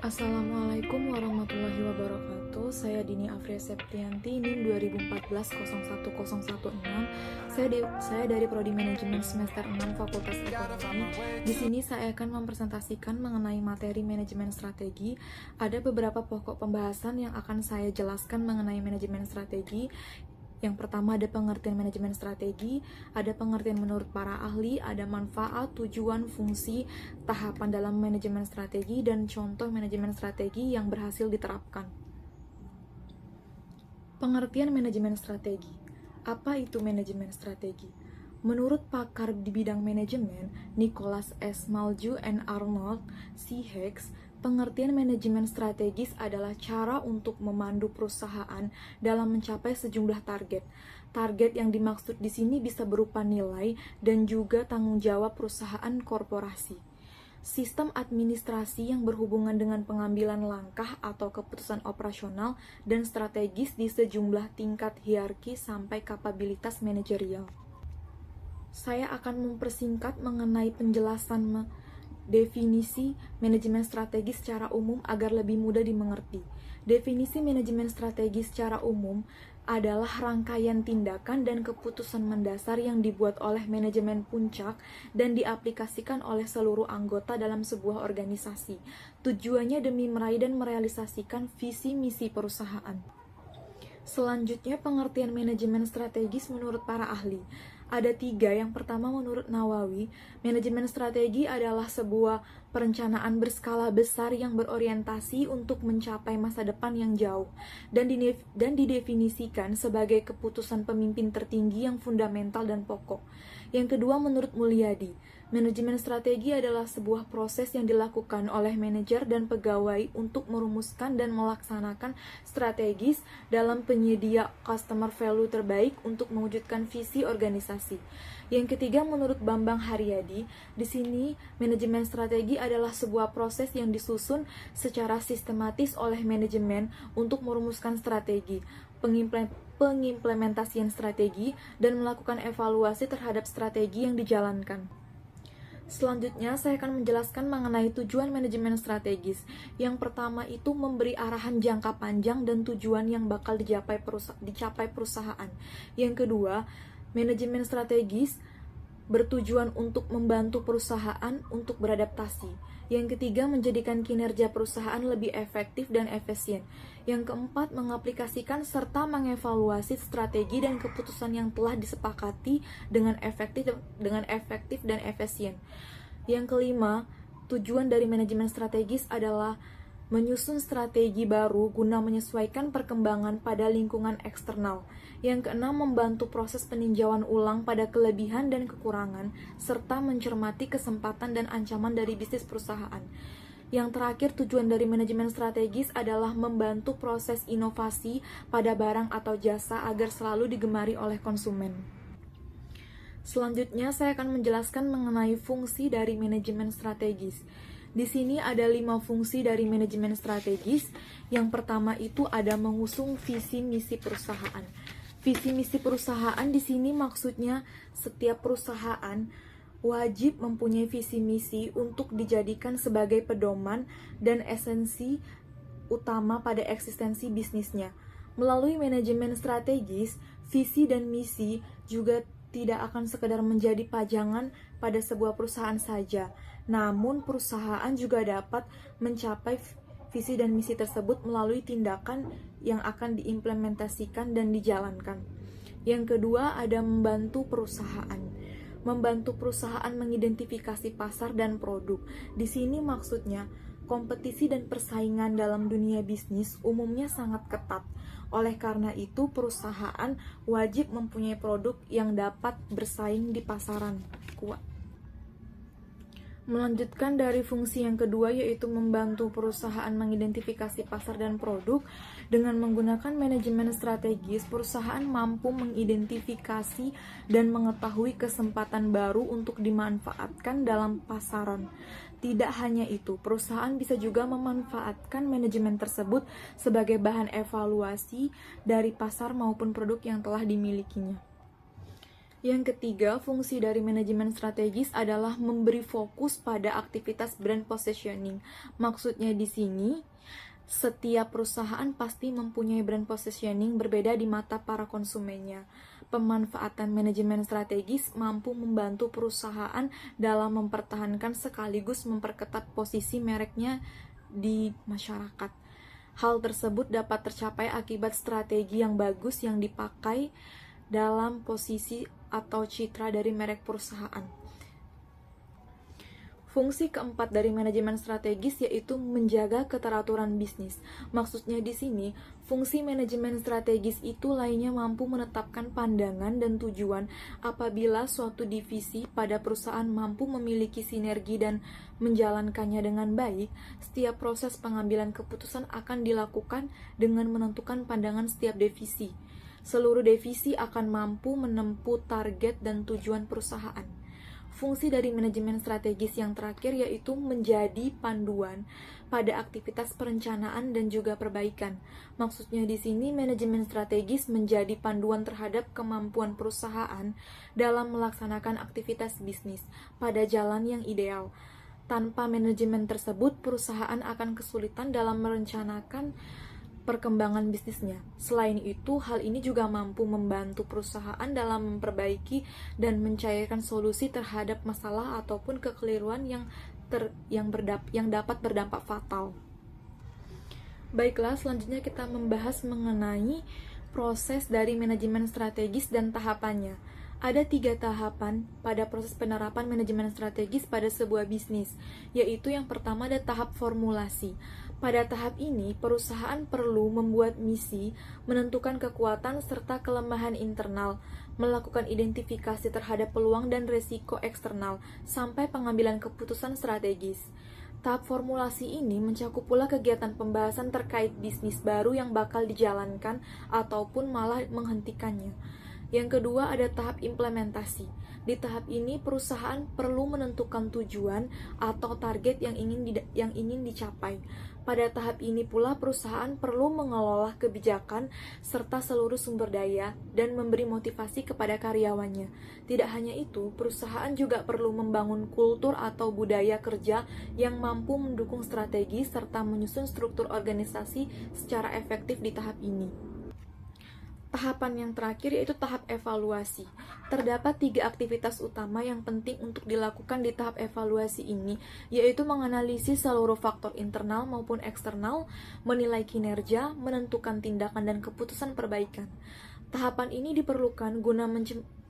Assalamualaikum warahmatullahi wabarakatuh. Saya Dini Afria Septianti, NIM 2014-01016. Saya dari Prodi Manajemen semester 6 Fakultas Ekonomi. Di sini saya akan mempresentasikan mengenai materi manajemen strategi. Ada beberapa pokok pembahasan yang akan saya jelaskan mengenai manajemen strategi. Yang pertama ada pengertian manajemen strategi, ada pengertian menurut para ahli, ada manfaat, tujuan, fungsi, tahapan dalam manajemen strategi, dan contoh manajemen strategi yang berhasil diterapkan. Pengertian manajemen strategi. Apa itu manajemen strategi? Menurut pakar di bidang manajemen, Nicholas S. Malju and Arnold C. Hicks, pengertian manajemen strategis adalah cara untuk memandu perusahaan dalam mencapai sejumlah target. Target yang dimaksud di sini bisa berupa nilai dan juga tanggung jawab perusahaan korporasi. Sistem administrasi yang berhubungan dengan pengambilan langkah atau keputusan operasional dan strategis di sejumlah tingkat hierarki sampai kapabilitas manajerial. Saya akan mempersingkat mengenai penjelasan definisi manajemen strategi secara umum agar lebih mudah dimengerti. Definisi manajemen strategi secara umum adalah rangkaian tindakan dan keputusan mendasar yang dibuat oleh manajemen puncak dan diaplikasikan oleh seluruh anggota dalam sebuah organisasi. Tujuannya demi meraih dan merealisasikan visi misi perusahaan. Selanjutnya, pengertian manajemen strategis menurut para ahli. Ada 3. Yang pertama, menurut Nawawi, manajemen strategi adalah sebuah perencanaan berskala besar yang berorientasi untuk mencapai masa depan yang jauh dan didefinisikan sebagai keputusan pemimpin tertinggi yang fundamental dan pokok. Yang kedua, menurut Mulyadi, manajemen strategi adalah sebuah proses yang dilakukan oleh manajer dan pegawai untuk merumuskan dan melaksanakan strategis dalam penyedia customer value terbaik untuk mewujudkan visi organisasi. Yang ketiga, menurut Bambang Haryadi, di sini manajemen strategi adalah sebuah proses yang disusun secara sistematis oleh manajemen untuk merumuskan strategi, pengimplementasian strategi, dan melakukan evaluasi terhadap strategi yang dijalankan. Selanjutnya, saya akan menjelaskan mengenai tujuan manajemen strategis. Yang pertama itu memberi arahan jangka panjang dan tujuan yang bakal dicapai perusahaan. Yang kedua, manajemen strategis bertujuan untuk membantu perusahaan untuk beradaptasi. Yang ketiga, menjadikan kinerja perusahaan lebih efektif dan efisien. Yang keempat, mengaplikasikan serta mengevaluasi strategi dan keputusan yang telah disepakati dengan efektif dan efisien. Yang kelima, tujuan dari manajemen strategis adalah menyusun strategi baru guna menyesuaikan perkembangan pada lingkungan eksternal. Yang keenam, membantu proses peninjauan ulang pada kelebihan dan kekurangan, serta mencermati kesempatan dan ancaman dari bisnis perusahaan. Yang terakhir, tujuan dari manajemen strategis adalah membantu proses inovasi pada barang atau jasa agar selalu digemari oleh konsumen. Selanjutnya, saya akan menjelaskan mengenai fungsi dari manajemen strategis. Di sini ada 5 fungsi dari manajemen strategis. Yang pertama itu ada mengusung visi misi perusahaan. Visi misi perusahaan di sini maksudnya setiap perusahaan wajib mempunyai visi misi untuk dijadikan sebagai pedoman dan esensi utama pada eksistensi bisnisnya. Melalui manajemen strategis, visi dan misi juga tidak akan sekedar menjadi pajangan pada sebuah perusahaan saja, namun perusahaan juga dapat mencapai visi dan misi tersebut melalui tindakan yang akan diimplementasikan dan dijalankan. Yang kedua, ada membantu perusahaan. Membantu perusahaan mengidentifikasi pasar dan produk. Di sini maksudnya, kompetisi dan persaingan dalam dunia bisnis umumnya sangat ketat. Oleh karena itu, perusahaan wajib mempunyai produk yang dapat bersaing di pasaran kuat. Melanjutkan dari fungsi yang kedua, yaitu membantu perusahaan mengidentifikasi pasar dan produk. Dengan menggunakan manajemen strategis, perusahaan mampu mengidentifikasi dan mengetahui kesempatan baru untuk dimanfaatkan dalam pasaran. Tidak hanya itu, perusahaan bisa juga memanfaatkan manajemen tersebut sebagai bahan evaluasi dari pasar maupun produk yang telah dimilikinya. Yang ketiga, fungsi dari manajemen strategis adalah memberi fokus pada aktivitas brand positioning. Maksudnya di sini, setiap perusahaan pasti mempunyai brand positioning berbeda di mata para konsumennya. Pemanfaatan manajemen strategis mampu membantu perusahaan dalam mempertahankan sekaligus memperketat posisi mereknya di masyarakat. Hal tersebut dapat tercapai akibat strategi yang bagus yang dipakai dalam posisi atau citra dari merek perusahaan. Fungsi keempat dari manajemen strategis yaitu menjaga keteraturan bisnis. Maksudnya di sini, fungsi manajemen strategis itu lainnya mampu menetapkan pandangan dan tujuan apabila suatu divisi pada perusahaan mampu memiliki sinergi dan menjalankannya dengan baik, setiap proses pengambilan keputusan akan dilakukan dengan menentukan pandangan setiap divisi. Seluruh divisi akan mampu menempuh target dan tujuan perusahaan. Fungsi dari manajemen strategis yang terakhir yaitu menjadi panduan pada aktivitas perencanaan dan juga perbaikan. Maksudnya di sini manajemen strategis menjadi panduan terhadap kemampuan perusahaan dalam melaksanakan aktivitas bisnis pada jalan yang ideal. Tanpa manajemen tersebut, perusahaan akan kesulitan dalam merencanakan perkembangan bisnisnya. Selain itu, hal ini juga mampu membantu perusahaan dalam memperbaiki dan mencairkan solusi terhadap masalah ataupun kekeliruan yang dapat berdampak fatal. Baiklah, selanjutnya kita membahas mengenai proses dari manajemen strategis dan tahapannya. Ada 3 tahapan pada proses penerapan manajemen strategis pada sebuah bisnis, yaitu yang pertama ada tahap formulasi. Pada tahap ini, perusahaan perlu membuat misi, menentukan kekuatan serta kelemahan internal, melakukan identifikasi terhadap peluang dan risiko eksternal, sampai pengambilan keputusan strategis. Tahap formulasi ini mencakup pula kegiatan pembahasan terkait bisnis baru yang bakal dijalankan ataupun malah menghentikannya. Yang kedua ada tahap implementasi. Di tahap ini perusahaan perlu menentukan tujuan atau target yang ingin dicapai. Pada tahap ini pula perusahaan perlu mengelola kebijakan serta seluruh sumber daya dan memberi motivasi kepada karyawannya. Tidak hanya itu, perusahaan juga perlu membangun kultur atau budaya kerja yang mampu mendukung strategi serta menyusun struktur organisasi secara efektif di tahap ini. Tahapan yang terakhir yaitu tahap evaluasi. Terdapat 3 aktivitas utama yang penting untuk dilakukan di tahap evaluasi ini, yaitu menganalisis seluruh faktor internal maupun eksternal, menilai kinerja, menentukan tindakan dan keputusan perbaikan. Tahapan ini diperlukan guna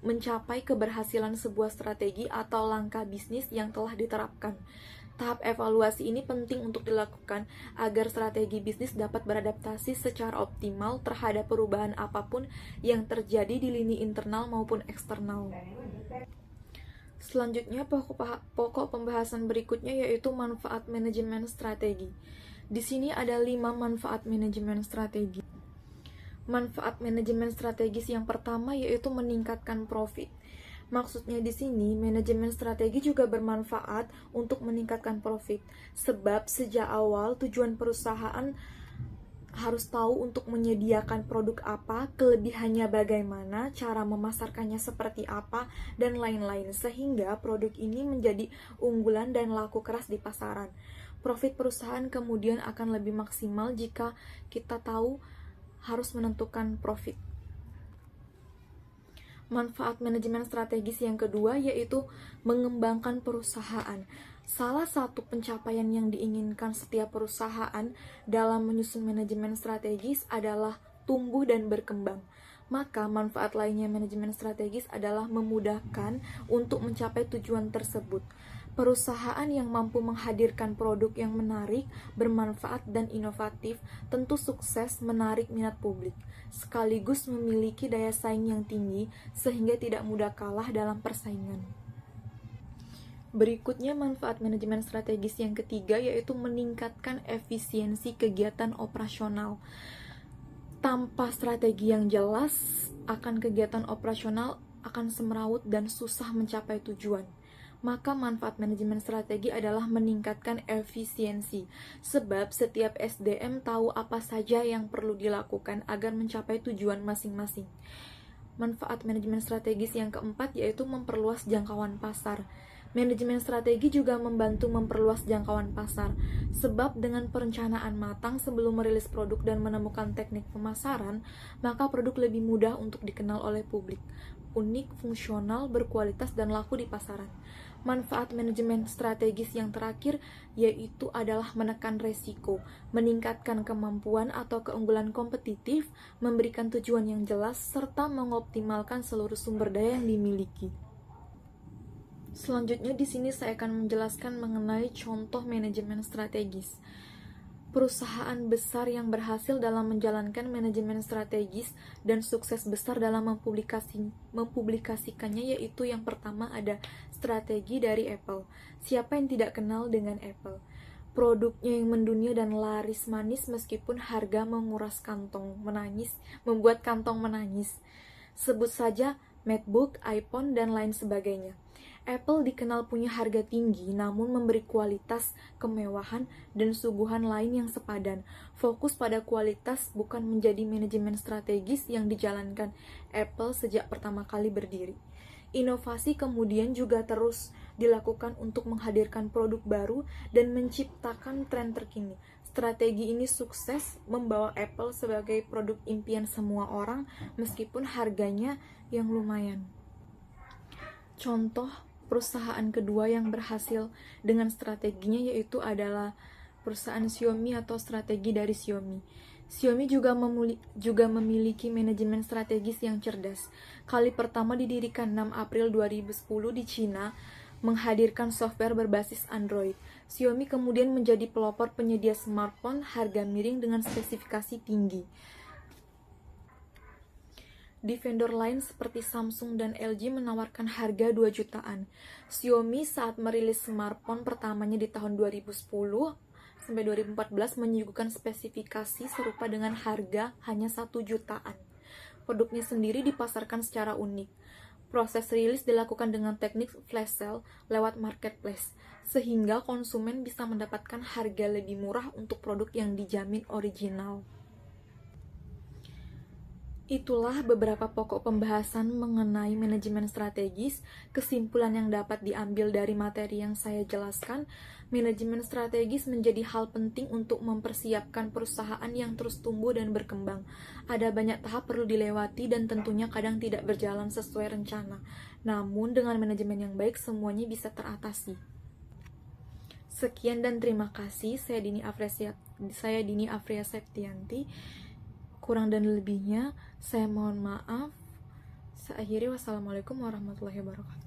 mencapai keberhasilan sebuah strategi atau langkah bisnis yang telah diterapkan. Tahap evaluasi ini penting untuk dilakukan agar strategi bisnis dapat beradaptasi secara optimal terhadap perubahan apapun yang terjadi di lini internal maupun eksternal. Selanjutnya, pokok pembahasan berikutnya yaitu manfaat manajemen strategi. Di sini ada 5 manfaat manajemen strategi. Manfaat manajemen strategis yang pertama yaitu meningkatkan profit. Maksudnya di sini, manajemen strategi juga bermanfaat untuk meningkatkan profit. Sebab sejak awal tujuan perusahaan harus tahu untuk menyediakan produk apa, kelebihannya bagaimana, cara memasarkannya seperti apa, dan lain-lain. Sehingga produk ini menjadi unggulan dan laku keras di pasaran. Profit perusahaan kemudian akan lebih maksimal jika kita tahu harus menentukan profit. Manfaat manajemen strategis yang kedua yaitu mengembangkan perusahaan. Salah satu pencapaian yang diinginkan setiap perusahaan dalam menyusun manajemen strategis adalah tumbuh dan berkembang. Maka manfaat lainnya manajemen strategis adalah memudahkan untuk mencapai tujuan tersebut. Perusahaan yang mampu menghadirkan produk yang menarik, bermanfaat, dan inovatif tentu sukses menarik minat publik, sekaligus memiliki daya saing yang tinggi sehingga tidak mudah kalah dalam persaingan. Berikutnya manfaat manajemen strategis yang ketiga yaitu meningkatkan efisiensi kegiatan operasional. Tanpa strategi yang jelas, akan kegiatan operasional akan semrawut dan susah mencapai tujuan. Maka manfaat manajemen strategi adalah meningkatkan efisiensi, sebab setiap SDM tahu apa saja yang perlu dilakukan agar mencapai tujuan masing-masing. Manfaat manajemen strategis yang keempat yaitu memperluas jangkauan pasar. Manajemen strategi juga membantu memperluas jangkauan pasar, sebab dengan perencanaan matang sebelum merilis produk dan menemukan teknik pemasaran, maka produk lebih mudah untuk dikenal oleh publik, unik, fungsional, berkualitas, dan laku di pasaran. Manfaat manajemen strategis yang terakhir yaitu adalah menekan resiko, meningkatkan kemampuan atau keunggulan kompetitif, memberikan tujuan yang jelas, serta mengoptimalkan seluruh sumber daya yang dimiliki. Selanjutnya di sini saya akan menjelaskan mengenai contoh manajemen strategis. Perusahaan besar yang berhasil dalam menjalankan manajemen strategis dan sukses besar dalam mempublikasikannya yaitu yang pertama ada strategi dari Apple. Siapa yang tidak kenal dengan Apple? Produknya yang mendunia dan laris manis meskipun harga membuat kantong menangis. Sebut saja MacBook, iPhone, dan lain sebagainya. Apple dikenal punya harga tinggi, namun memberi kualitas, kemewahan, dan suguhan lain yang sepadan. Fokus pada kualitas bukan menjadi manajemen strategis yang dijalankan Apple sejak pertama kali berdiri. Inovasi kemudian juga terus dilakukan untuk menghadirkan produk baru dan menciptakan tren terkini. Strategi ini sukses membawa Apple sebagai produk impian semua orang meskipun harganya yang lumayan. Contoh perusahaan kedua yang berhasil dengan strateginya yaitu adalah perusahaan Xiaomi atau strategi dari Xiaomi. Xiaomi juga memiliki manajemen strategis yang cerdas. Kali pertama didirikan 6 April 2010 di Cina, menghadirkan software berbasis Android. Xiaomi kemudian menjadi pelopor penyedia smartphone harga miring dengan spesifikasi tinggi. Di vendor lain seperti Samsung dan LG menawarkan harga 2 jutaan. Xiaomi saat merilis smartphone pertamanya di tahun 2010 sampai 2014 menyuguhkan spesifikasi serupa dengan harga hanya 1 jutaan. Produknya sendiri dipasarkan secara unik. Proses rilis dilakukan dengan teknik flash sale lewat marketplace, sehingga konsumen bisa mendapatkan harga lebih murah untuk produk yang dijamin original. Itulah beberapa pokok pembahasan mengenai manajemen strategis. Kesimpulan yang dapat diambil dari materi yang saya jelaskan, manajemen strategis menjadi hal penting untuk mempersiapkan perusahaan yang terus tumbuh dan berkembang. Ada banyak tahap perlu dilewati dan tentunya kadang tidak berjalan sesuai rencana. Namun dengan manajemen yang baik semuanya bisa teratasi. Sekian dan terima kasih. Saya Dini Afria Septianti. Kurang dan lebihnya, saya mohon maaf. Saya akhiri, wassalamualaikum warahmatullahi wabarakatuh.